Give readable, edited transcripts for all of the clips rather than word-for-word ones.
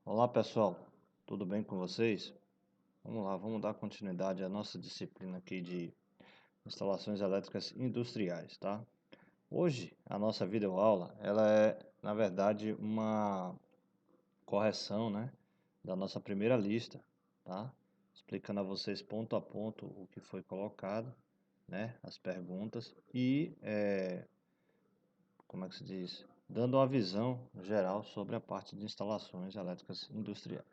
Olá pessoal, tudo bem com vocês? Vamos lá, vamos dar continuidade à nossa disciplina aqui de instalações elétricas industriais, tá? Hoje a nossa videoaula, ela é na verdade uma correção, né, da nossa primeira lista, tá? Explicando a vocês ponto a ponto o que foi colocado, né, as perguntas e, como é que se diz? Dando uma visão geral sobre a parte de instalações elétricas industriais.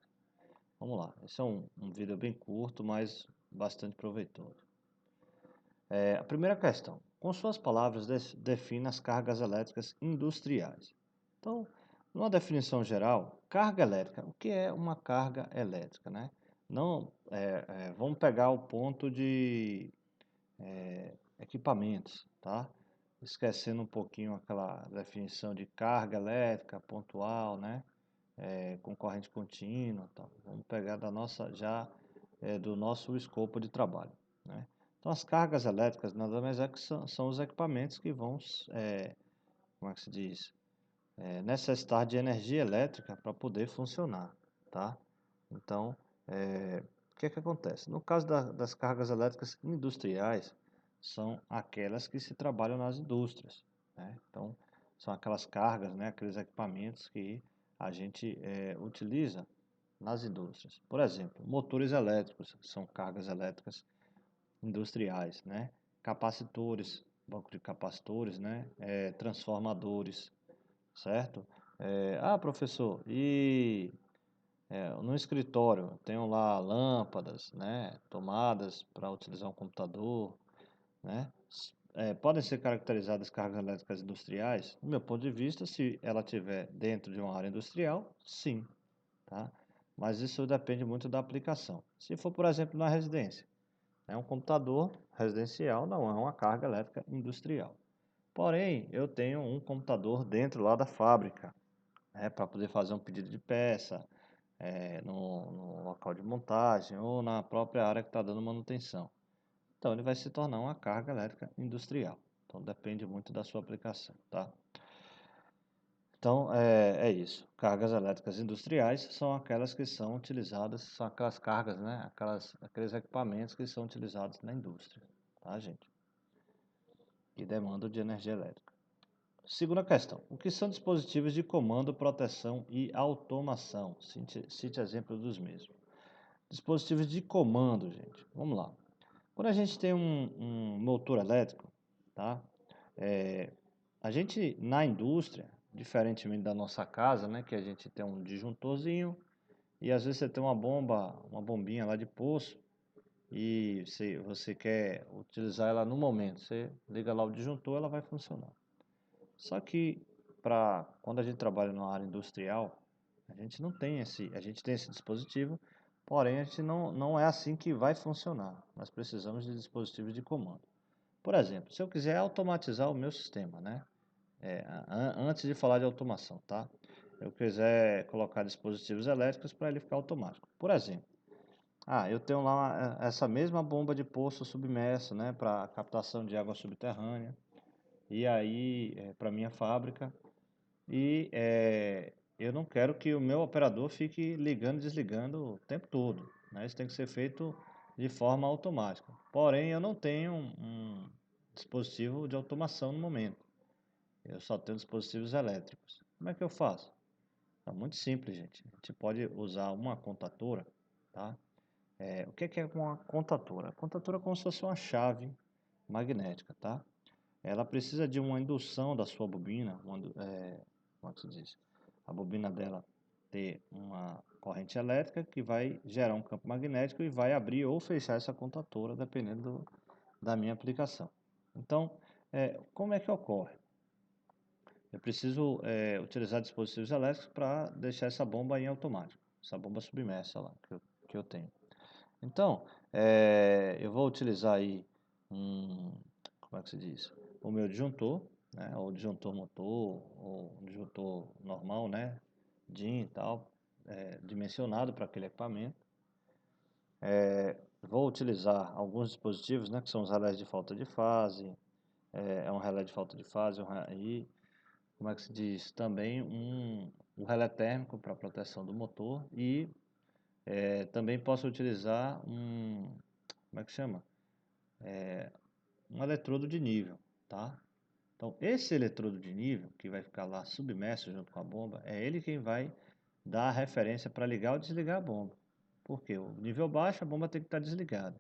Vamos lá, esse é um vídeo bem curto, mas bastante proveitoso. A primeira questão, com suas palavras, defina as cargas elétricas industriais. Então, numa definição geral, carga elétrica, o que é uma carga elétrica, né? Não, vamos pegar o ponto de equipamentos, tá? Esquecendo um pouquinho aquela definição de carga elétrica pontual, né? Com corrente contínua, tá? Vamos pegar da nossa já do nosso escopo de trabalho, né? Então as cargas elétricas nada mais é que são os equipamentos que vão, como é que se diz, necessitar de energia elétrica para poder funcionar, tá? Então, o que é que acontece? No caso das cargas elétricas industriais, são aquelas que se trabalham nas indústrias, né? Então, são aquelas cargas, né, aqueles equipamentos que a gente utiliza nas indústrias. Por exemplo, motores elétricos são cargas elétricas industriais, né? Capacitores, banco de capacitores, né? Transformadores, certo? Professor, e no escritório tenho lá lâmpadas, né? Tomadas para utilizar um computador, né? Podem ser caracterizadas cargas elétricas industriais? Do meu ponto de vista, se ela estiver dentro de uma área industrial, sim, tá? Mas isso depende muito da aplicação. Se for, por exemplo, na residência, é um computador residencial, não é uma carga elétrica industrial. Porém, eu tenho um computador dentro lá da fábrica, para poder fazer um pedido de peça, no local de montagem ou na própria área que está dando manutenção. Então, ele vai se tornar uma carga elétrica industrial. Então, depende muito da sua aplicação, tá? Então, é isso. Cargas elétricas industriais são aquelas que são utilizadas, são aquelas cargas, né? Aqueles equipamentos que são utilizados na indústria, tá, gente? E demandam de energia elétrica. Segunda questão. O que são dispositivos de comando, proteção e automação? Cite exemplo dos mesmos. Dispositivos de comando, gente. Vamos lá. Quando a gente tem um motor elétrico, tá? É, a gente, na indústria, diferentemente da nossa casa, né? Que a gente tem um disjuntorzinho e às vezes você tem uma bomba, uma bombinha lá de poço e você quer utilizar ela no momento. Você liga lá o disjuntor, ela vai funcionar. Só que quando a gente trabalha numa área industrial, a gente tem esse dispositivo, porém a gente não é assim que vai funcionar. Nós precisamos de dispositivos de comando. Por exemplo, se eu quiser automatizar o meu sistema, né? Antes de falar de automação, tá? Eu quiser colocar dispositivos elétricos para ele ficar automático. Por exemplo, eu tenho lá essa mesma bomba de poço submersa, né? Para captação de água subterrânea. E aí, para minha fábrica, eu não quero que o meu operador fique ligando e desligando o tempo todo, né? Isso tem que ser feito de forma automática. Porém, eu não tenho um dispositivo de automação no momento. Eu só tenho dispositivos elétricos. Como é que eu faço? É muito simples, gente. A gente pode usar uma contatora, tá? O que é uma contatora? A contatora é como se fosse uma chave magnética, tá? Ela precisa de uma indução da sua bobina, como é que se diz? A bobina dela ter uma corrente elétrica que vai gerar um campo magnético e vai abrir ou fechar essa contatora, dependendo da minha aplicação. Então, como é que ocorre? Eu preciso utilizar dispositivos elétricos para deixar essa bomba em automático, essa bomba submersa lá que eu tenho. Então, eu vou utilizar aí como é que se diz? O meu disjuntor, né? Ou disjuntor motor, ou um disjuntor normal, né? DIN e tal, dimensionado para aquele equipamento. Vou utilizar alguns dispositivos, né? Que são os relés de falta de fase, um relé de falta de fase, e como é que se diz? Também o relé térmico para proteção do motor e também posso utilizar como é que chama? Um eletrodo de nível, tá? Então, esse eletrodo de nível, que vai ficar lá submerso junto com a bomba, é ele quem vai dar a referência para ligar ou desligar a bomba. Porque o nível baixo, a bomba tem que estar desligada.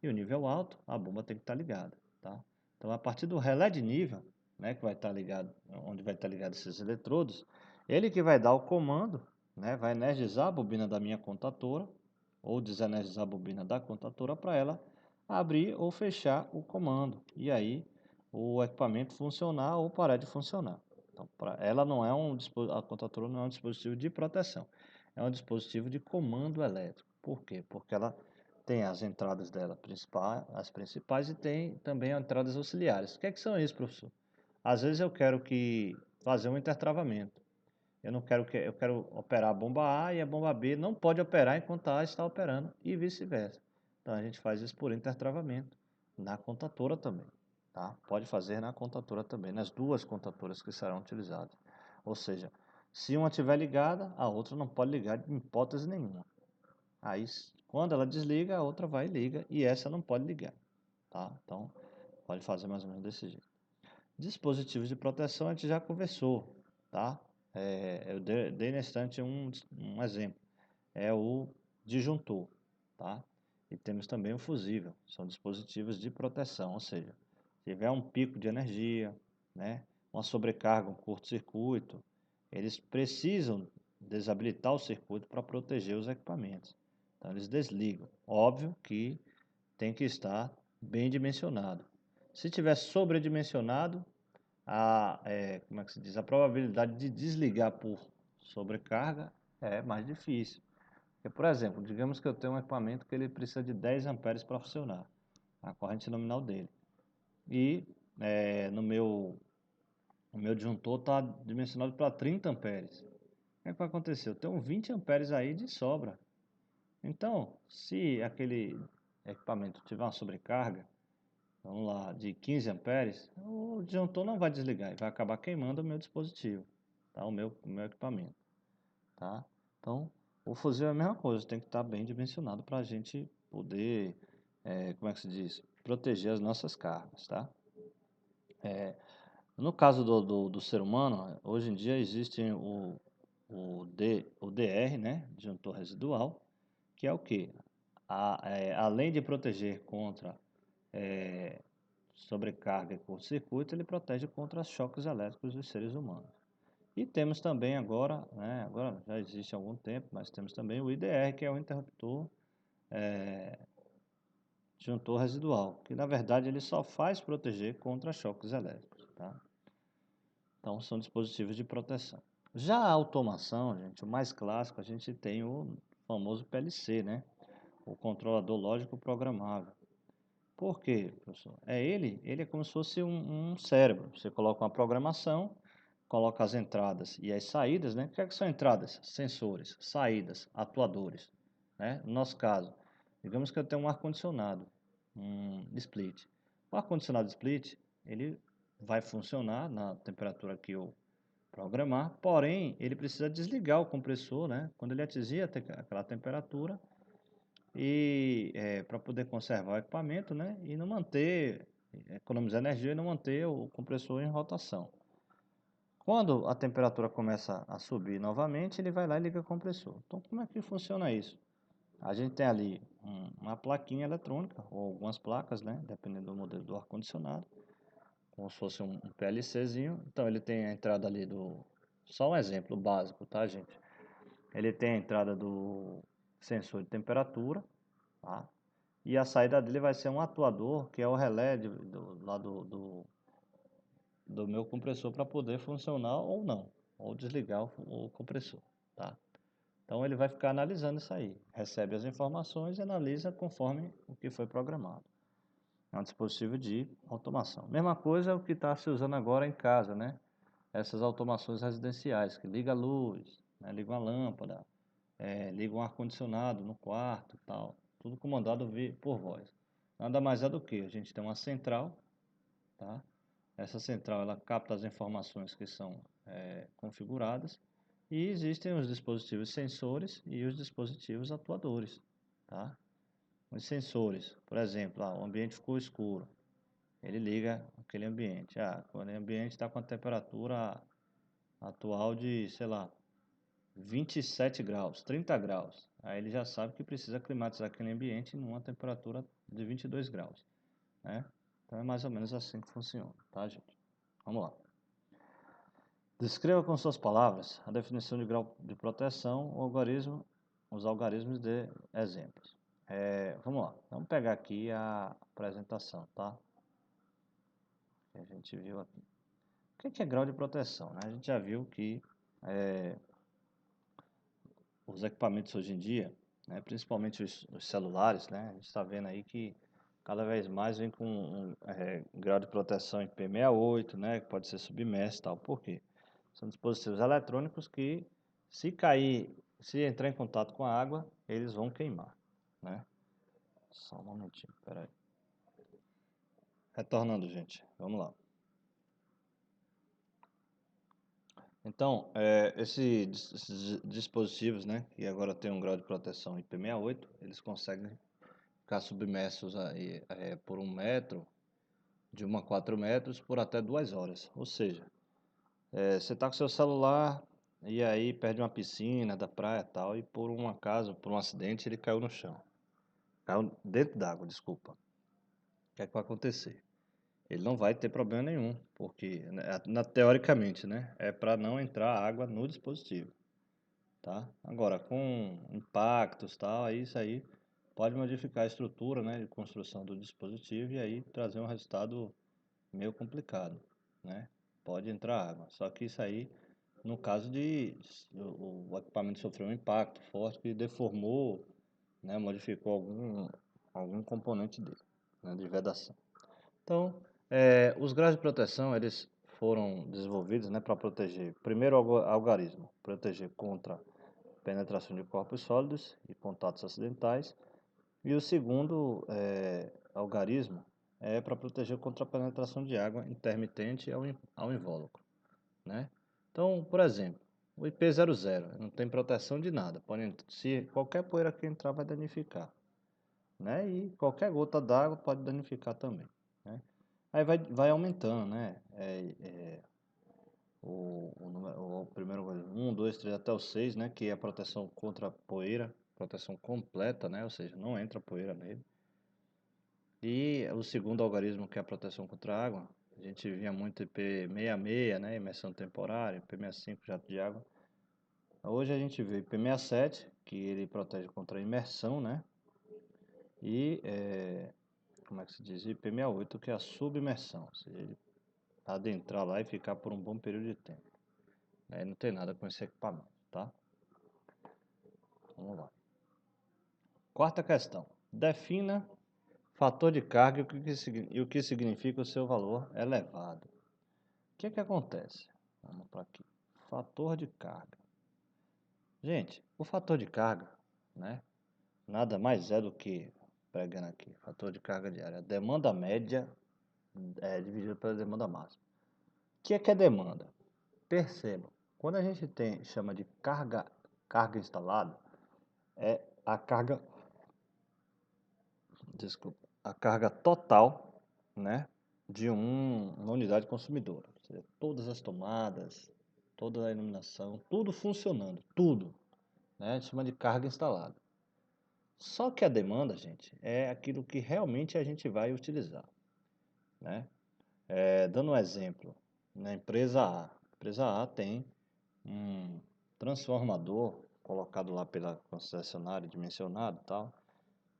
E o nível alto, a bomba tem que estar ligada, tá? Então, a partir do relé de nível, né, que vai estar ligado, onde vai estar ligado esses eletrodos, ele que vai dar o comando, né, vai energizar a bobina da minha contatora, ou desenergizar a bobina da contatora para ela abrir ou fechar o comando. E aí, o equipamento funcionar ou parar de funcionar. Então, ela não é a contatora não é um dispositivo de proteção, é um dispositivo de comando elétrico. Por quê? Porque ela tem as entradas dela principais, as principais, e tem também as entradas auxiliares. O que é que são isso, professor? Às vezes eu quero fazer um intertravamento. Eu quero operar a bomba A e a bomba B não pode operar enquanto a A está operando e vice-versa. Então a gente faz isso por intertravamento na contatora também, tá? Pode fazer na contatora também, nas duas contatoras que serão utilizadas. Ou seja, se uma estiver ligada, a outra não pode ligar em hipótese nenhuma. Aí, quando ela desliga, a outra vai e liga e essa não pode ligar, tá? Então, pode fazer mais ou menos desse jeito. Dispositivos de proteção a gente já conversou, tá? Eu dei na estante um exemplo, é o disjuntor, tá? E temos também o fusível, são dispositivos de proteção, ou seja, se tiver um pico de energia, né, uma sobrecarga, um curto-circuito, eles precisam desabilitar o circuito para proteger os equipamentos. Então eles desligam. Óbvio que tem que estar bem dimensionado. Se tiver sobredimensionado, como é que se diz? A probabilidade de desligar por sobrecarga é mais difícil. Porque, por exemplo, digamos que eu tenho um equipamento que ele precisa de 10 amperes para funcionar, a corrente nominal dele. E no meu disjuntor está dimensionado para 30 amperes. O que é que vai acontecer? Eu tenho 20 amperes aí de sobra. Então, se aquele equipamento tiver uma sobrecarga, vamos lá, de 15 amperes, o disjuntor não vai desligar e vai acabar queimando o meu dispositivo, tá? O meu equipamento, tá? Então, o fusível é a mesma coisa, tem que estar bem dimensionado para a gente poder, como é que se diz? Proteger as nossas cargas, tá? No caso do ser humano, hoje em dia existe o DR, né? Disjuntor residual, que é o quê? Além de proteger contra sobrecarga e curto-circuito, ele protege contra choques elétricos dos seres humanos. E temos também agora, né, agora já existe há algum tempo, mas temos também o IDR, que é o interruptor disjuntor residual, que na verdade ele só faz proteger contra choques elétricos, tá? Então são dispositivos de proteção. Já a automação, gente, o mais clássico, a gente tem o famoso PLC, né? O controlador lógico programável. Por quê, professor? Ele é como se fosse um cérebro. Você coloca uma programação, coloca as entradas e as saídas, né? O que é que são entradas? Sensores, saídas, atuadores, né? No nosso caso, digamos que eu tenho um ar-condicionado, um split. O ar-condicionado split, ele vai funcionar na temperatura que eu programar, porém, ele precisa desligar o compressor, né? Quando ele atingir aquela temperatura, e para poder conservar o equipamento, né, e não manter, economizar energia e não manter o compressor em rotação. Quando a temperatura começa a subir novamente, ele vai lá e liga o compressor. Então, como é que funciona isso? A gente tem ali uma plaquinha eletrônica, ou algumas placas, né, dependendo do modelo do ar-condicionado, como se fosse um PLCzinho. Então, ele tem a entrada ali só um exemplo básico, tá, gente? Ele tem a entrada do sensor de temperatura, tá? E a saída dele vai ser um atuador, que é o relé lá do meu compressor para poder funcionar ou não, ou desligar o compressor, tá? Então ele vai ficar analisando isso aí, recebe as informações e analisa conforme o que foi programado. É um dispositivo de automação. Mesma coisa é o que está se usando agora em casa, né? Essas automações residenciais, que liga a luz, né? Liga uma lâmpada, liga um ar-condicionado no quarto e tal. Tudo comandado por voz. Nada mais é do que a gente tem uma central, tá? Essa central ela capta as informações que são configuradas E existem os dispositivos sensores e os dispositivos atuadores, tá? Os sensores, por exemplo, o ambiente ficou escuro, ele liga aquele ambiente. Quando o ambiente está com a temperatura atual de, sei lá, 27 graus, 30 graus. Aí ele já sabe que precisa climatizar aquele ambiente numa temperatura de 22 graus, né? Então é mais ou menos assim que funciona, tá, gente? Vamos lá. Descreva com suas palavras a definição de grau de proteção, os algarismos de exemplos. Vamos lá, vamos pegar aqui a apresentação, tá? Que a gente viu aqui. O que é grau de proteção, né? A gente já viu que os equipamentos hoje em dia, né, principalmente os celulares, né, a gente está vendo aí que cada vez mais vem com grau de proteção IP68, né, que pode ser submerso e tal. Por quê? São dispositivos eletrônicos que, se cair, se entrar em contato com a água, eles vão queimar, né? Só um momentinho, peraí. Retornando, gente, vamos lá. Então, esses dispositivos, né, que agora tem um grau de proteção IP68, eles conseguem ficar submersos aí, por 1 metro, de 1 a 4 metros, por até 2 horas. Ou seja, você está com seu celular e aí perde uma piscina da praia e tal, e por um acaso, por um acidente, ele caiu no chão. Caiu dentro d'água, desculpa. O que é que vai acontecer? Ele não vai ter problema nenhum, porque, né, teoricamente, né, é para não entrar água no dispositivo, tá? Agora, com impactos e tal, aí isso aí pode modificar a estrutura, né, de construção do dispositivo e aí trazer um resultado meio complicado, né? Pode entrar água. Só que isso aí, no caso de o equipamento sofreu um impacto forte que deformou, né, modificou algum componente dele, né, de vedação. Então, os graus de proteção, eles foram desenvolvidos, né, para proteger, primeiro algarismo, proteger contra penetração de corpos sólidos e contatos acidentais, e o segundo algarismo é para proteger contra a penetração de água intermitente ao invólucro, né? Então, por exemplo, o IP00 não tem proteção de nada, se qualquer poeira que entrar vai danificar, né? E qualquer gota d'água pode danificar também, né? Aí vai aumentando, né? O primeiro, 1, 2, 3 até o 6, né? Que é a proteção contra a poeira, proteção completa, né? Ou seja, não entra poeira nele. E o segundo algarismo, que é a proteção contra a água, a gente vinha muito IP66, né? Imersão temporária, IP65, jato de água. Hoje a gente vê IP67, que ele protege contra a imersão, né? E, como é que se diz? IP68, que é a submersão, ou seja, ele adentrar lá e ficar por um bom período de tempo. Aí não tem nada com esse equipamento, tá? Vamos lá. Quarta questão. Defina fator de carga e o que significa o seu valor elevado. O que é que acontece? Vamos para aqui. Fator de carga. Gente, o fator de carga, né? Nada mais é do que, pegando aqui, fator de carga diária. A demanda média dividida pela demanda máxima. O que é demanda? Percebam, quando a gente chama de carga instalada, é a carga, desculpa, a carga total, né, de uma unidade consumidora. Ou seja, todas as tomadas, toda a iluminação, tudo funcionando, tudo, né, a gente chama de carga instalada. Só que a demanda, gente, é aquilo que realmente a gente vai utilizar, né? Dando um exemplo, na empresa A. A empresa A tem um transformador colocado lá pela concessionária, dimensionado e tal,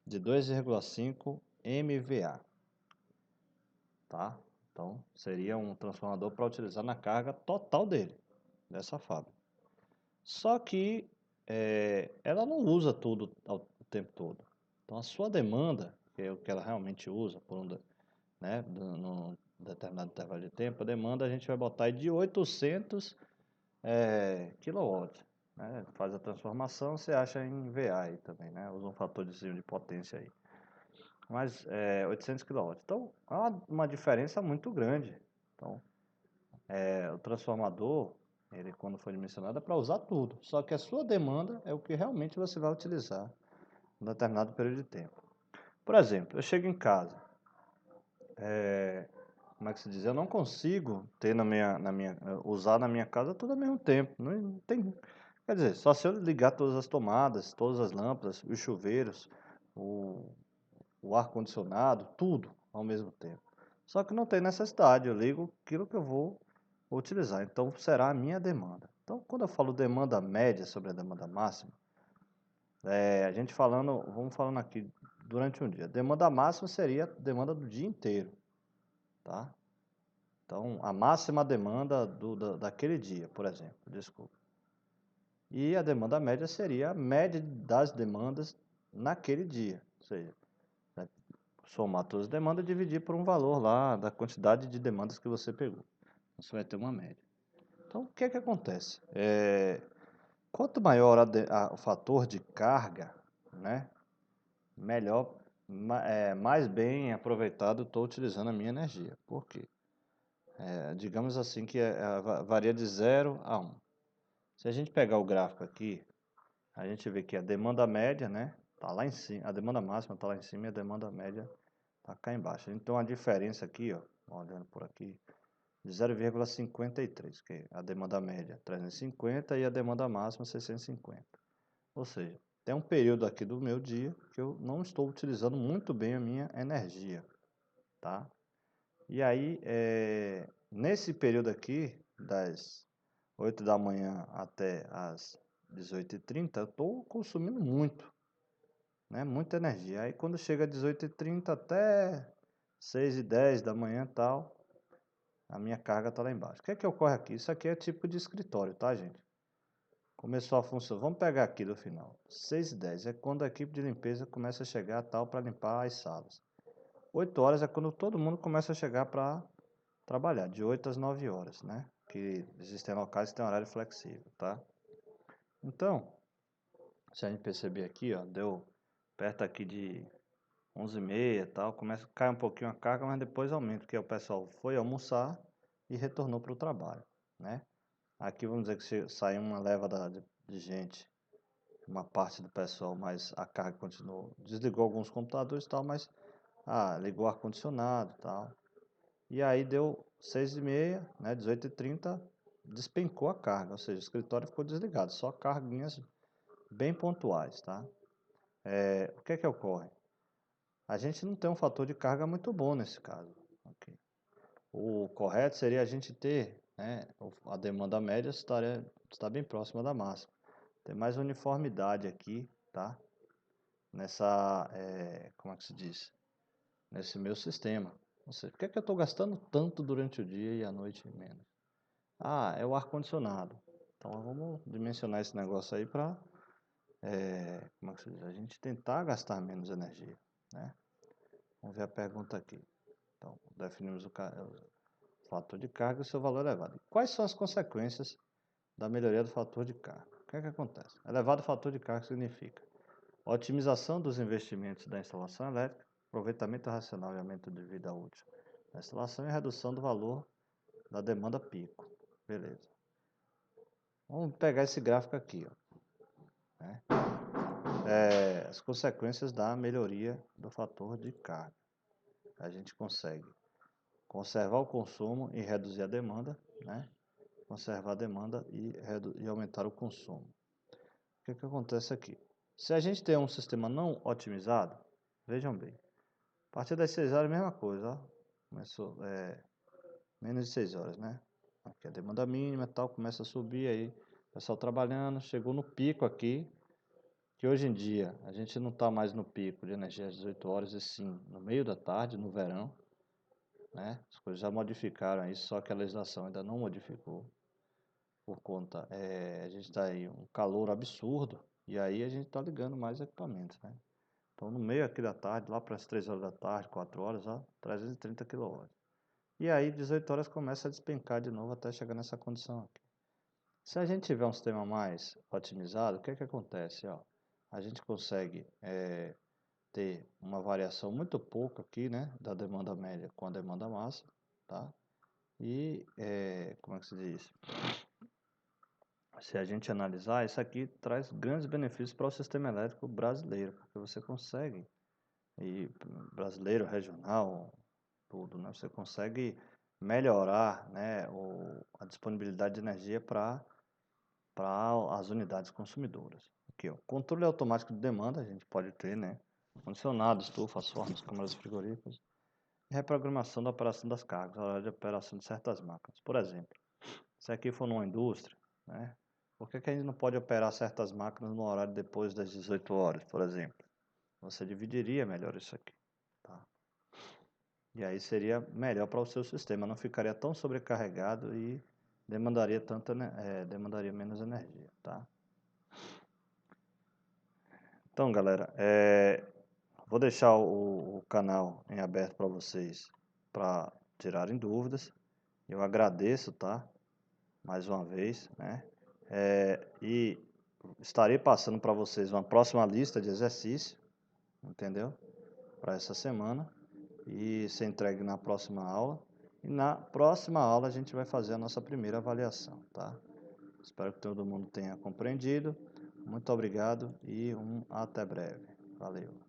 de 2,5 MVA, tá? Então, seria um transformador para utilizar na carga total dele, dessa fábrica. Só que ela não usa tudo o tempo todo. Então, a sua demanda, que é o que ela realmente usa, né, num determinado intervalo de tempo, a demanda a gente vai botar aí de 800 quilowatts, né? Faz a transformação, você acha em VA aí também, né? Usa um fator de potência aí. Mas 800 quilowatts. Então, há uma diferença muito grande. Então, o transformador, Ele, quando foi dimensionado, é para usar tudo. Só que a sua demanda é o que realmente você vai utilizar em um determinado período de tempo. Por exemplo, eu chego em casa, como é que se diz? Eu não consigo ter usar na minha casa tudo ao mesmo tempo. Não tem, quer dizer, só se eu ligar todas as tomadas, todas as lâmpadas, os chuveiros, o, o ar-condicionado, tudo ao mesmo tempo. Só que não tem necessidade, eu ligo aquilo que eu vou utilizar. Então será a minha demanda. Então, quando eu falo demanda média sobre a demanda máxima, a gente vamos falando aqui durante um dia. Demanda máxima seria a demanda do dia inteiro, tá? Então, a máxima demanda daquele dia, por exemplo, desculpa. E a demanda média seria a média das demandas naquele dia. Ou seja, né, somar todas as demandas e dividir por um valor lá da quantidade de demandas que você pegou. Você vai ter uma média. Então, o que é que acontece? Quanto maior o fator de carga, né, melhor, mais bem aproveitado eu estou utilizando a minha energia. Por quê? Digamos assim que varia de 0 a 1. Se a gente pegar o gráfico aqui, a gente vê que a demanda média, né, tá lá em cima, a demanda máxima está lá em cima e a demanda média está cá embaixo. Então a diferença aqui, ó, olhando por aqui, de 0,53, que é a demanda média 350 e a demanda máxima 650. Ou seja, tem um período aqui do meu dia que eu não estou utilizando muito bem a minha energia, tá? E aí, nesse período aqui, das 8 da manhã até as 18h30, eu estou consumindo muito, né? Muita energia. Aí quando chega às 18h30 até 6h10 da manhã e tal, a minha carga está lá embaixo. O que é que ocorre aqui? Isso aqui é tipo de escritório, tá, gente? Começou a funcionar. Vamos pegar aqui do final. 6h10 é quando a equipe de limpeza começa a chegar tal para limpar as salas. 8 horas é quando todo mundo começa a chegar para trabalhar, de 8 às 9 horas, né? Que existem locais que têm horário flexível, tá? Então, se a gente perceber aqui, ó, deu perto aqui de 11h30 e tal, cai um pouquinho a carga, mas depois aumenta, porque o pessoal foi almoçar e retornou para o trabalho, né? Aqui vamos dizer que saiu uma leva de gente, uma parte do pessoal, mas a carga continuou. Desligou alguns computadores e tal, mas ligou o ar-condicionado e tal. E aí deu 6h30, né, 18h30, despencou a carga, ou seja, o escritório ficou desligado, só carguinhas bem pontuais, tá? O que é que ocorre? A gente não tem um fator de carga muito bom nesse caso. Okay? O correto seria a gente ter, né, a demanda média está bem próxima da máxima. Tem mais uniformidade aqui, tá? Nessa, como é que se diz? Nesse meu sistema. Ou seja, por que é que eu estou gastando tanto durante o dia e à noite menos? É o ar-condicionado. Então vamos dimensionar esse negócio aí para, como é que se diz? A gente tentar gastar menos energia, né? Vamos ver a pergunta aqui. Então, definimos o fator de carga e o seu valor elevado. Quais são as consequências da melhoria do fator de carga? O que é que acontece? Elevado fator de carga significa otimização dos investimentos da instalação elétrica, aproveitamento racional e aumento de vida útil da instalação e redução do valor da demanda pico. Beleza. Vamos pegar esse gráfico aqui, ó, né? As consequências da melhoria do fator de carga. A gente consegue conservar o consumo e reduzir a demanda, né? Conservar a demanda e aumentar o consumo. O que acontece aqui? Se a gente tem um sistema não otimizado, vejam bem, a partir das 6 horas, a mesma coisa, ó. Começou menos de 6 horas, né? Aqui a demanda mínima e tal, começa a subir aí, o pessoal trabalhando, chegou no pico aqui, que hoje em dia a gente não está mais no pico de energia às 18 horas, e sim no meio da tarde, no verão, né? As coisas já modificaram isso, só que a legislação ainda não modificou, por conta, a gente está aí um calor absurdo, e aí a gente está ligando mais equipamentos, né? Então no meio aqui da tarde, lá para as 3 horas da tarde, 4 horas, ó, 330 kW. E aí 18 horas começa a despencar de novo até chegar nessa condição aqui. Se a gente tiver um sistema mais otimizado, o que é que acontece? Ó, a gente consegue ter uma variação muito pouca aqui, né, da demanda média com a demanda máxima, tá? E, como é que se diz? se a gente analisar, isso aqui traz grandes benefícios para o sistema elétrico brasileiro, porque você consegue, e brasileiro, regional, tudo, né? Você consegue melhorar, né, a disponibilidade de energia para as unidades consumidoras. Aqui, ó, controle automático de demanda, a gente pode ter, né? Condicionado, estufas, fornos, câmaras frigoríficas. E reprogramação da operação das cargas, a hora de operação de certas máquinas. Por exemplo, se aqui for numa indústria, né? Por que que a gente não pode operar certas máquinas no horário depois das 18 horas, por exemplo? Você dividiria melhor isso aqui, tá? E aí seria melhor para o seu sistema, não ficaria tão sobrecarregado e demandaria demandaria menos energia, tá? Então, galera, vou deixar o canal em aberto para vocês para tirarem dúvidas. Eu agradeço, tá? Mais uma vez, né? E estarei passando para vocês uma próxima lista de exercício, entendeu? Para essa semana e ser entregue na próxima aula. E na próxima aula a gente vai fazer a nossa primeira avaliação, tá? Espero que todo mundo tenha compreendido. Muito obrigado e até breve. Valeu.